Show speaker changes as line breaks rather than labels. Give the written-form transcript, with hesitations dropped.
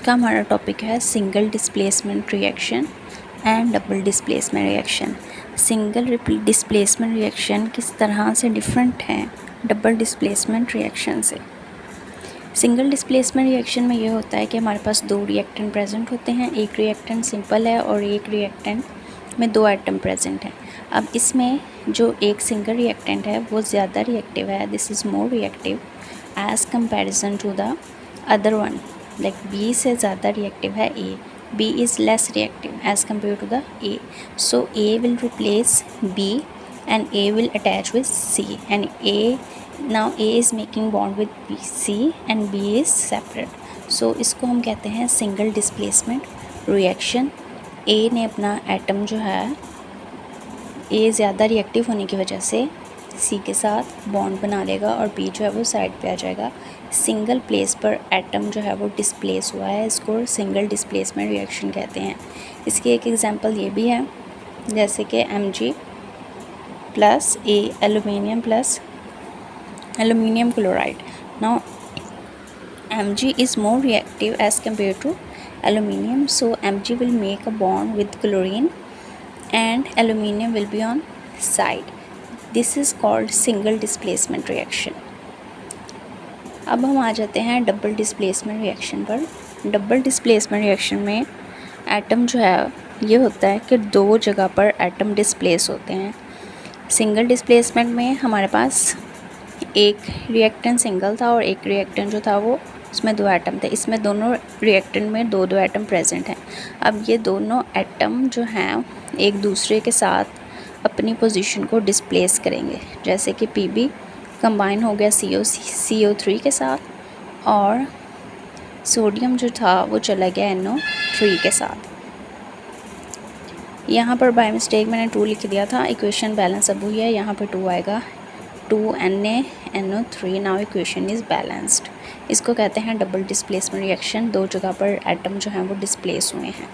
का हमारा टॉपिक है single displacement reaction and double displacement reaction. Single displacement reaction किस तरह से डिफरेंट है डबल डिस्प्लेसमेंट रिएक्शन से। सिंगल डिस्प्लेसमेंट रिएक्शन में ये होता है कि हमारे पास दो रिएक्टेंट प्रेजेंट होते हैं, एक रिएक्टेंट सिंपल है और एक रिएक्टेंट में दो एटम प्रेजेंट हैं। अब इसमें जो एक सिंगल रिएक्टेंट है वो ज़्यादा रिएक्टिव है, this is more reactive as comparison to the other one. Like B से ज़्यादा रिएक्टिव है A, B is less reactive as compare to the A. So A will replace B and A will attach with C, and now A is making bond with B, C and B is separate. So इसको हम कहते हैं single displacement reaction. A ने अपना atom जो है A ज़्यादा reactive होने की वजह से C के साथ बॉन्ड बना लेगा और B जो है वो साइड पे आ जाएगा। सिंगल प्लेस पर एटम जो है वो डिस्प्लेस हुआ है, इसको सिंगल डिस्प्लेसमेंट रिएक्शन कहते हैं। इसकी एक एग्जांपल ये भी है, जैसे कि Mg plus A aluminium plus aluminium chloride. Now Mg is more reactive as compared to aluminium, so Mg will make a bond with chlorine and aluminium will be on side. This is called single displacement reaction. अब हम आ जाते हैं double displacement reaction पर। Double displacement reaction में atom जो है ये होता है कि दो जगह पर एटम डिस्प्लेस होते हैं। सिंगल डिस्प्लेसमेंट में हमारे पास एक रिएक्टेंट सिंगल था और एक रिएक्टेंट जो था वो उसमें दो एटम थे। इसमें दोनों रिएक्टेंट में दो दो एटम प्रेजेंट हैं। अब ये दोनों एटम जो हैं एक दूसरे के साथ अपनी पोजीशन को डिस्प्लेस करेंगे, जैसे कि Pb कंबाइन हो गया CO3 के साथ और सोडियम जो था वो चला गया NO3 के साथ। यहाँ पर बाय मिस्टेक मैंने 2 लिख दिया था, इक्वेशन बैलेंस अब हुई है, यहाँ पर 2 आएगा, 2NaNO3। Now equation is balanced. इसको कहते हैं डबल डिस्प्लेसमेंट रिएक्शन, दो जगह पर एटम जो हैं वो डिस्प्लेस हुए हैं।